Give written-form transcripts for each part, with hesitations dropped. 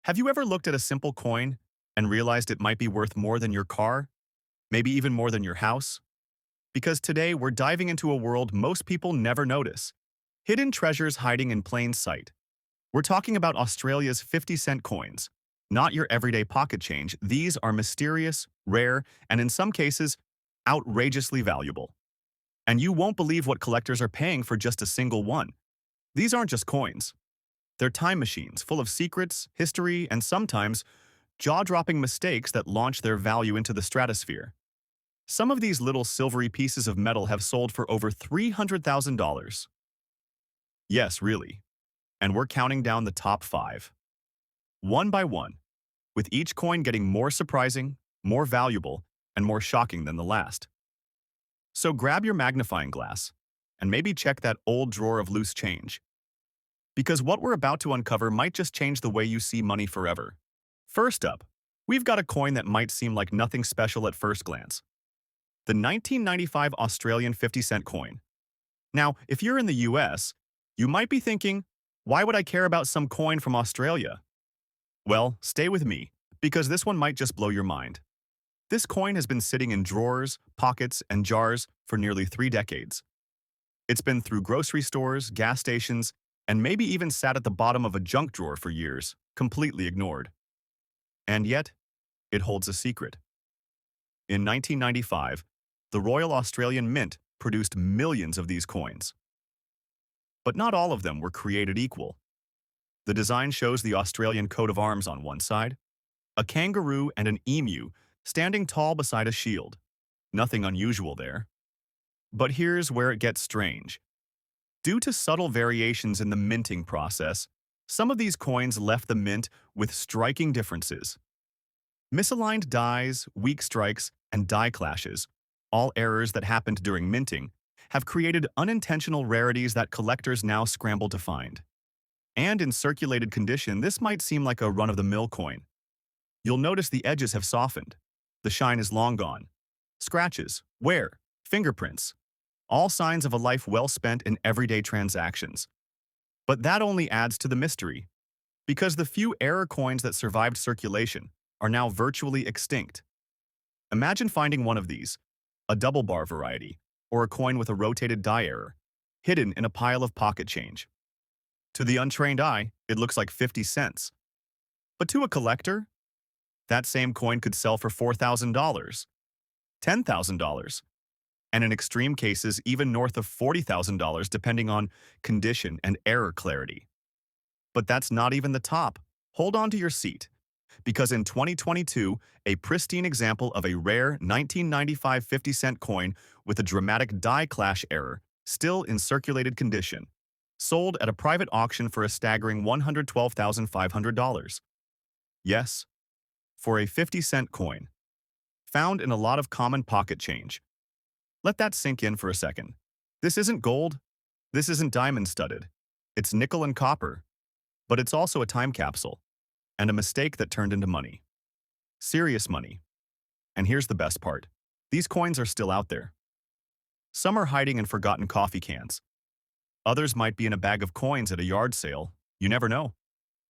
Have you ever looked at a simple coin and realized it might be worth more than your car? Maybe even more than your house? Because today we're diving into a world most people never notice. Hidden treasures hiding in plain sight. We're talking about Australia's 50-cent coins. Not your everyday pocket change. These are mysterious, rare, and in some cases, outrageously valuable. And you won't believe what collectors are paying for just a single one. These aren't just coins. They're time machines full of secrets, history, and sometimes jaw-dropping mistakes that launch their value into the stratosphere. Some of these little silvery pieces of metal have sold for over $300,000. Yes, really. And we're counting down the top 5. One by one, with each coin getting more surprising, more valuable, and more shocking than the last. So grab your magnifying glass and maybe check that old drawer of loose change. Because what we're about to uncover might just change the way you see money forever. First up, we've got a coin that might seem like nothing special at first glance. The 1995 Australian 50-cent coin. Now, if you're in the US, you might be thinking, why would I care about some coin from Australia? Well, stay with me, because this one might just blow your mind. This coin has been sitting in drawers, pockets, and jars for nearly 3 decades. It's been through grocery stores, gas stations, and maybe even sat at the bottom of a junk drawer for years, completely ignored. And yet, it holds a secret. In 1995, the Royal Australian Mint produced millions of these coins. But not all of them were created equal. The design shows the Australian coat of arms on one side, a kangaroo and an emu standing tall beside a shield. Nothing unusual there. But here's where it gets strange. Due to subtle variations in the minting process, some of these coins left the mint with striking differences. Misaligned dies, weak strikes, and die clashes, all errors that happened during minting, have created unintentional rarities that collectors now scramble to find. And in circulated condition, this might seem like a run-of-the-mill coin. You'll notice the edges have softened. The shine is long gone. Scratches, wear, fingerprints, all signs of a life well spent in everyday transactions. But that only adds to the mystery, because the few error coins that survived circulation are now virtually extinct. Imagine finding one of these, a double bar variety, or a coin with a rotated die error, hidden in a pile of pocket change. To the untrained eye, it looks like 50 cents. But to a collector, that same coin could sell for $4,000, $10,000, and in extreme cases, even north of $40,000 depending on condition and error clarity. But that's not even the top. Hold on to your seat, because in 2022, a pristine example of a rare 1995 50-cent coin with a dramatic die clash error, still in circulated condition, sold at a private auction for a staggering $112,500. Yes, for a 50-cent coin, found in a lot of common pocket change. Let that sink in for a second. This isn't gold, this isn't diamond-studded. It's nickel and copper, but it's also a time capsule, and a mistake that turned into money. Serious money. And here's the best part. These coins are still out there. Some are hiding in forgotten coffee cans. Others might be in a bag of coins at a yard sale. You never know.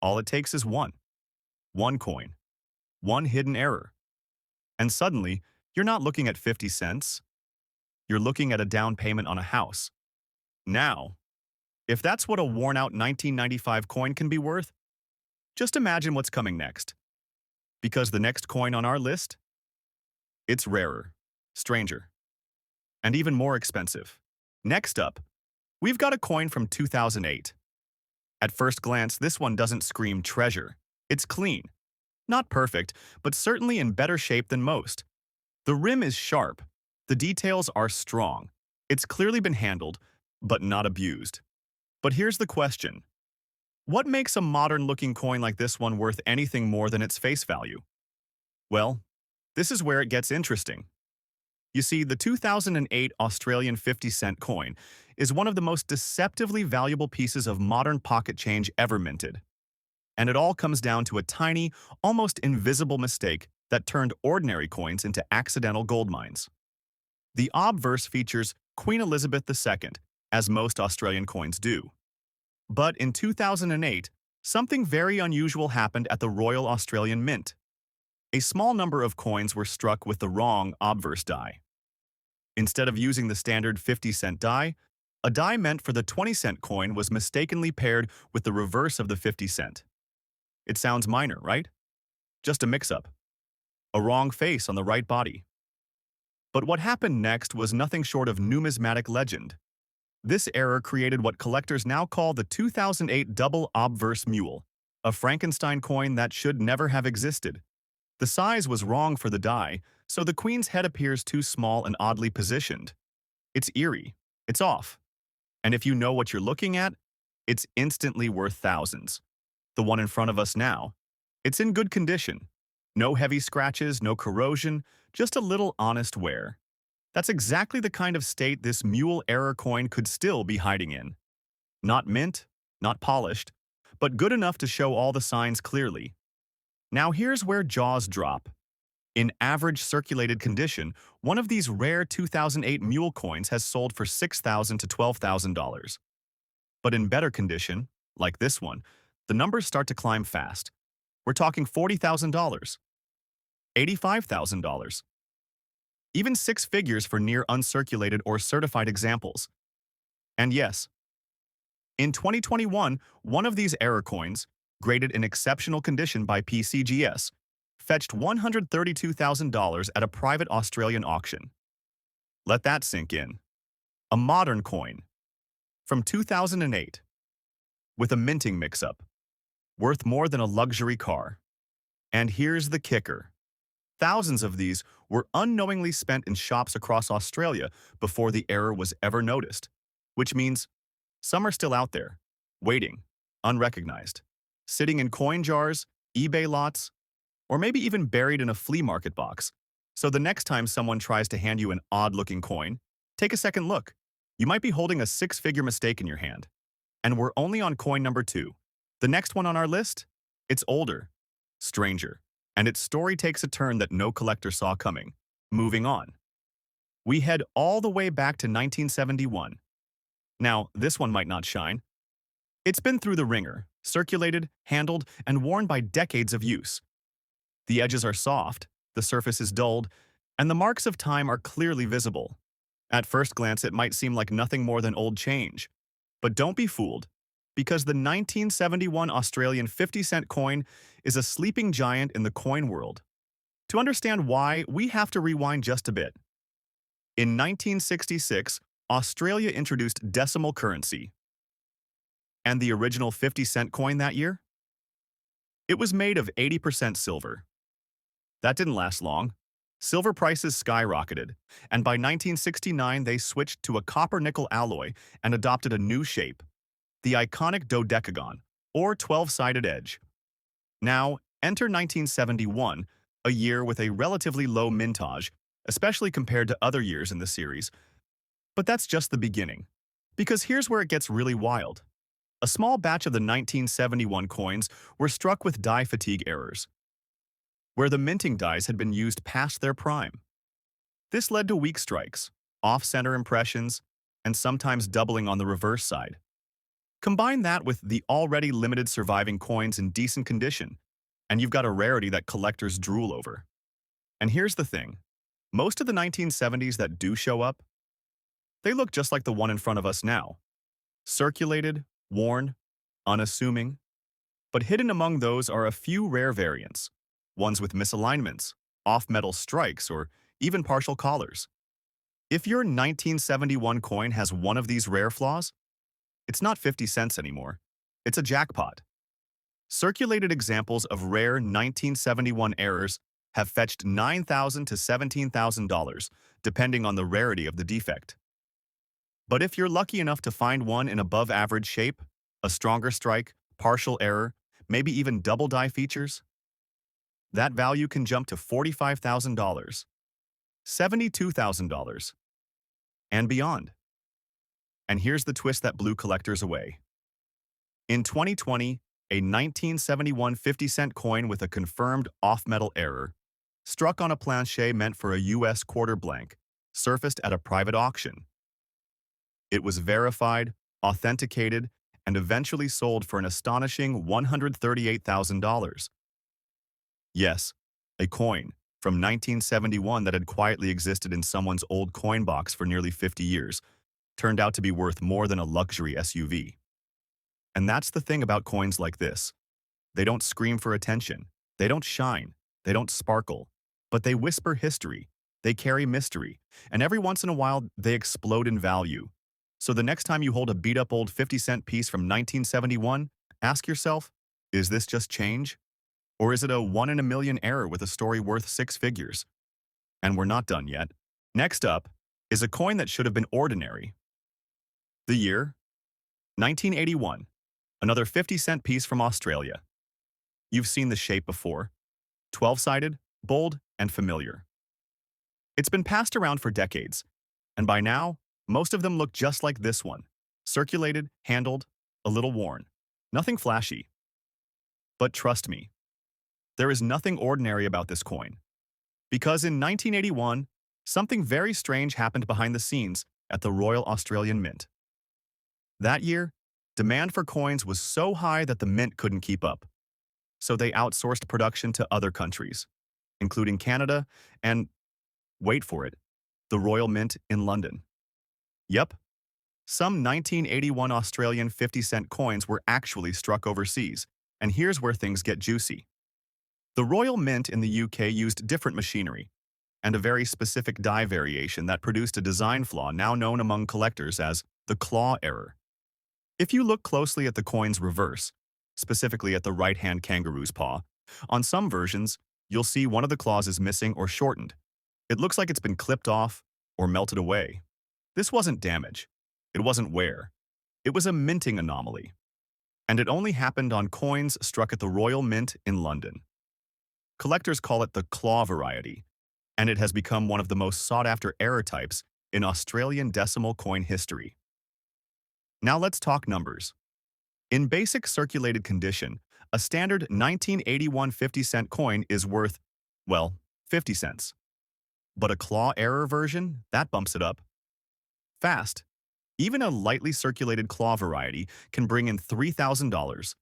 All it takes is one. One coin. One hidden error. And suddenly, you're not looking at 50 cents. You're looking at a down payment on a house. Now, if that's what a worn-out 1995 coin can be worth, just imagine what's coming next. Because the next coin on our list? It's rarer, stranger, and even more expensive. Next up, we've got a coin from 2008. At first glance, this one doesn't scream treasure. It's clean. Not perfect, but certainly in better shape than most. The rim is sharp. The details are strong. It's clearly been handled, but not abused. But here's the question. What makes a modern-looking coin like this one worth anything more than its face value? Well, this is where it gets interesting. You see, the 2008 Australian 50-cent coin is one of the most deceptively valuable pieces of modern pocket change ever minted. And it all comes down to a tiny, almost invisible mistake that turned ordinary coins into accidental gold mines. The obverse features Queen Elizabeth II, as most Australian coins do. But in 2008, Something very unusual happened at the Royal Australian Mint. A small number of coins were struck with the wrong obverse die. Instead of using the standard 50-cent die, a die meant for the 20-cent coin was mistakenly paired with the reverse of the 50-cent. It sounds minor, right? Just a mix-up. A wrong face on the right body. But what happened next was nothing short of numismatic legend. This error created what collectors now call the 2008 double obverse Mule, a Frankenstein coin that should never have existed. The size was wrong for the die, so the queen's head appears too small and oddly positioned. It's eerie. It's off. And if you know what you're looking at, it's instantly worth thousands. The one in front of us now, it's in good condition. No heavy scratches, no corrosion, just a little honest wear. That's exactly the kind of state this Mule error coin could still be hiding in. Not mint, not polished, but good enough to show all the signs clearly. Now here's where jaws drop. In average circulated condition, one of these rare 2008 Mule coins has sold for $6,000 to $12,000. But in better condition, like this one, the numbers start to climb fast. We're talking $40,000, $85,000, even six figures for near uncirculated or certified examples. And yes, in 2021, one of these error coins, graded in exceptional condition by PCGS, fetched $132,000 at a private Australian auction. Let that sink in. A modern coin, from 2008, with a minting mix-up, worth more than a luxury car. And here's the kicker. Thousands of these were unknowingly spent in shops across Australia before the error was ever noticed, which means some are still out there, waiting, unrecognized, sitting in coin jars, eBay lots, or maybe even buried in a flea market box. So the next time someone tries to hand you an odd-looking coin, take a second look. You might be holding a six-figure mistake in your hand. And we're only on coin number 2. The next one on our list? It's older, stranger, and its story takes a turn that no collector saw coming. Moving on. We head all the way back to 1971. Now, this one might not shine. It's been through the ringer, circulated, handled, and worn by decades of use. The edges are soft, the surface is dulled, and the marks of time are clearly visible. At first glance, it might seem like nothing more than old change. But don't be fooled, because the 1971 Australian 50-cent coin is a sleeping giant in the coin world. To understand why, we have to rewind just a bit. In 1966, Australia introduced decimal currency. And the original 50-cent coin that year? It was made of 80% silver. That didn't last long. Silver prices skyrocketed, and by 1969 they switched to a copper-nickel alloy and adopted a new shape, the iconic dodecagon, or 12-sided edge. Now, enter 1971, a year with a relatively low mintage, especially compared to other years in the series. But that's just the beginning, because here's where it gets really wild. A small batch of the 1971 coins were struck with die fatigue errors, where the minting dies had been used past their prime. This led to weak strikes, off-center impressions, and sometimes doubling on the reverse side. Combine that with the already limited surviving coins in decent condition, and you've got a rarity that collectors drool over. And here's the thing. Most of the 1970s that do show up, they look just like the one in front of us now. Circulated, worn, unassuming. But hidden among those are a few rare variants, ones with misalignments, off-metal strikes, or even partial collars. If your 1971 coin has one of these rare flaws, it's not 50 cents anymore. It's a jackpot. Circulated examples of rare 1971 errors have fetched $9,000 to $17,000, depending on the rarity of the defect. But if you're lucky enough to find one in above-average shape, a stronger strike, partial error, maybe even double die features, that value can jump to $45,000, $72,000, and beyond. And here's the twist that blew collectors away. In 2020, a 1971 50-cent coin with a confirmed off-metal error, struck on a Planchet meant for a US quarter blank, surfaced at a private auction. It was verified, authenticated, and eventually sold for an astonishing $138,000. Yes, a coin from 1971 that had quietly existed in someone's old coin box for nearly 50 years turned out to be worth more than a luxury SUV. And that's the thing about coins like this. They don't scream for attention. They don't shine. They don't sparkle. But they whisper history. They carry mystery. And every once in a while, they explode in value. So the next time you hold a beat-up old 50-cent piece from 1971, ask yourself, is this just change? Or is it a one-in-a-million error with a story worth six figures? And we're not done yet. Next up is a coin that should have been ordinary. The year? 1981. Another 50-cent piece from Australia. You've seen the shape before. 12-sided, bold, and familiar. It's been passed around for decades, and by now, most of them look just like this one. Circulated, handled, a little worn. Nothing flashy. But trust me, there is nothing ordinary about this coin. Because in 1981, something very strange happened behind the scenes at the Royal Australian Mint. That year, demand for coins was so high that the mint couldn't keep up. So they outsourced production to other countries, including Canada and, wait for it, the Royal Mint in London. Yep, some 1981 Australian 50-cent coins were actually struck overseas, and here's where things get juicy. The Royal Mint in the UK used different machinery and a very specific die variation that produced a design flaw now known among collectors as the claw error. If you look closely at the coin's reverse, specifically at the right-hand kangaroo's paw, on some versions, you'll see one of the claws is missing or shortened. It looks like it's been clipped off or melted away. This wasn't damage. It wasn't wear. It was a minting anomaly. And it only happened on coins struck at the Royal Mint in London. Collectors call it the claw variety, and it has become one of the most sought-after error types in Australian decimal coin history. Now let's talk numbers. In basic circulated condition, a standard 1981 50-cent coin is worth, well, 50 cents. But a claw error version, that bumps it up fast. Even a lightly circulated claw variety can bring in $3,000,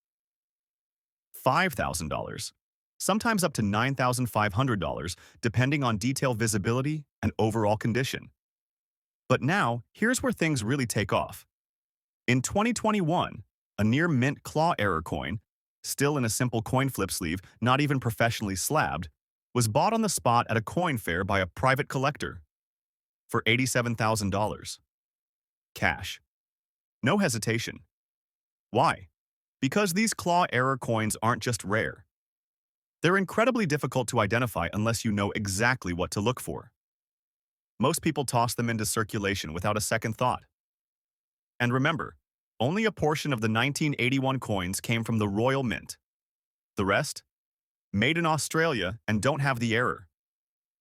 $5,000, sometimes up to $9,500, depending on detail visibility and overall condition. But now, here's where things really take off. In 2021, a near-mint claw error coin, still in a simple coin flip sleeve, not even professionally slabbed, was bought on the spot at a coin fair by a private collector for $87,000. Cash. No hesitation. Why? Because these claw error coins aren't just rare. They're incredibly difficult to identify unless you know exactly what to look for. Most people toss them into circulation without a second thought. And remember, only a portion of the 1981 coins came from the Royal Mint. The rest? Made in Australia and don't have the error.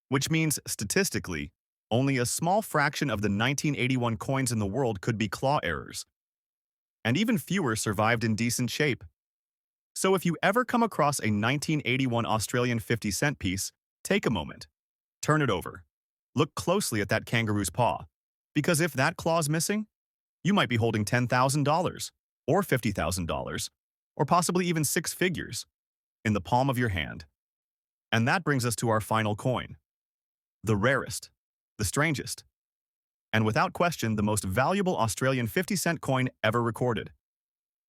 Which means, statistically, only a small fraction of the 1981 coins in the world could be claw errors. And even fewer survived in decent shape. So if you ever come across a 1981 Australian 50-cent piece, take a moment. Turn it over. Look closely at that kangaroo's paw. Because if that claw's missing, you might be holding $10,000, or $50,000, or possibly even six figures, in the palm of your hand. And that brings us to our final coin. The rarest, the strangest, and without question the most valuable Australian 50-cent coin ever recorded.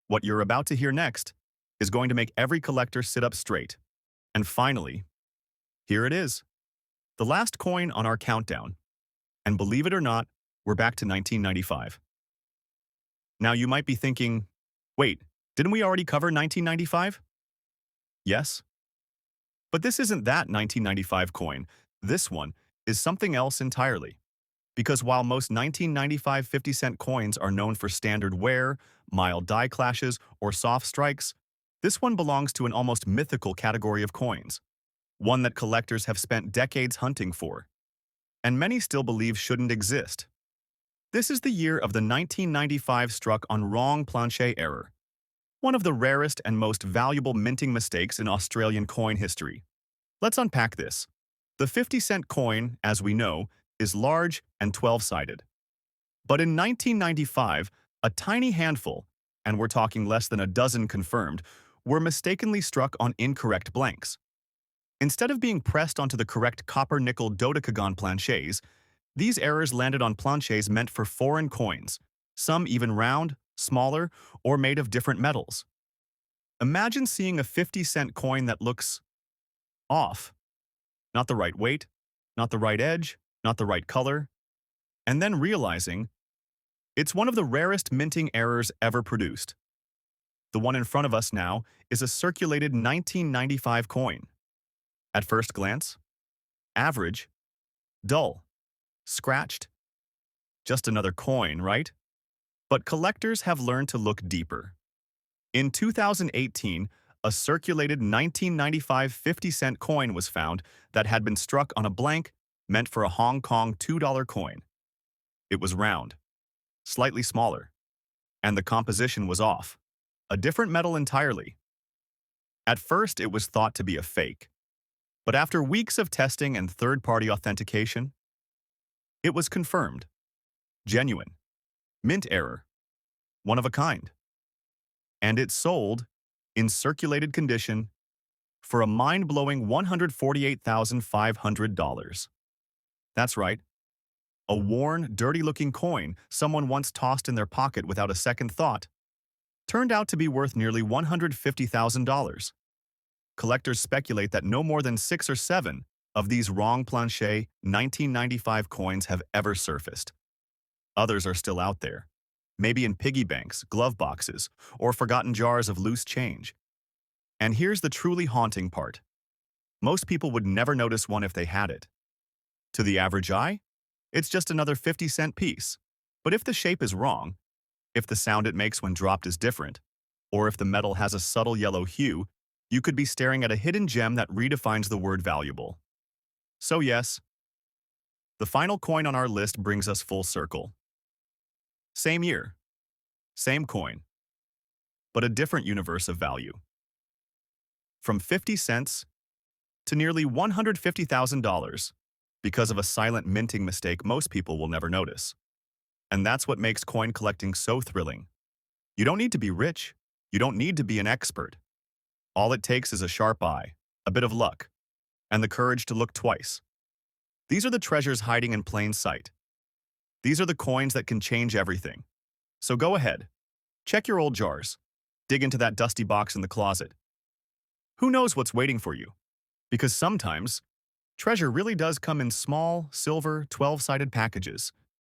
What you're about to hear next is going to make every collector sit up straight. And finally, here it is. The last coin on our countdown. And believe it or not, we're back to 1995. Now you might be thinking, wait, didn't we already cover 1995? Yes. But this isn't that 1995 coin. This one is something else entirely. Because while most 1995 50-cent coins are known for standard wear, mild die clashes, or soft strikes, this one belongs to an almost mythical category of coins, one that collectors have spent decades hunting for, and many still believe shouldn't exist. This is the year of the 1995 struck on wrong Planchet error, one of the rarest and most valuable minting mistakes in Australian coin history. Let's unpack this. The 50-cent coin, as we know, is large and 12-sided. But in 1995, a tiny handful, and we're talking less than a dozen confirmed, were mistakenly struck on incorrect blanks. Instead of being pressed onto the correct copper-nickel dodecagon planchets, these errors landed on planchets meant for foreign coins, some even round, smaller, or made of different metals. Imagine seeing a 50-cent coin that looks off. Not the right weight, not the right edge, not the right color, and then realizing it's one of the rarest minting errors ever produced. The one in front of us now is a circulated 1995 coin. At first glance, average, dull, scratched. Just another coin, right? But collectors have learned to look deeper. In 2018, a circulated 1995 50-cent coin was found that had been struck on a blank meant for a Hong Kong $2 coin. It was round, slightly smaller, and the composition was off, a different metal entirely. At first, it was thought to be a fake, but after weeks of testing and third-party authentication, it was confirmed. Genuine. Mint error. One of a kind. And it sold, in circulated condition, for a mind-blowing $148,500. That's right. A worn, dirty-looking coin someone once tossed in their pocket without a second thought turned out to be worth nearly $150,000. Collectors speculate that no more than 6 or 7 of these wrong Planchet 1995 coins have ever surfaced. Others are still out there, maybe in piggy banks, glove boxes, or forgotten jars of loose change. And here's the truly haunting part. Most people would never notice one if they had it. To the average eye, it's just another 50-cent piece. But if the shape is wrong, if the sound it makes when dropped is different, or if the metal has a subtle yellow hue, you could be staring at a hidden gem that redefines the word valuable. So yes, the final coin on our list brings us full circle. Same year, same coin, but a different universe of value. From 50 cents to nearly $150,000 because of a silent minting mistake most people will never notice. And that's what makes coin collecting so thrilling. You don't need to be rich. You don't need to be an expert. All it takes is a sharp eye, a bit of luck, and the courage to look twice. These are the treasures hiding in plain sight. These are the coins that can change everything. So go ahead, check your old jars, dig into that dusty box in the closet. Who knows what's waiting for you? Because sometimes, treasure really does come in small, silver, 12-sided packages.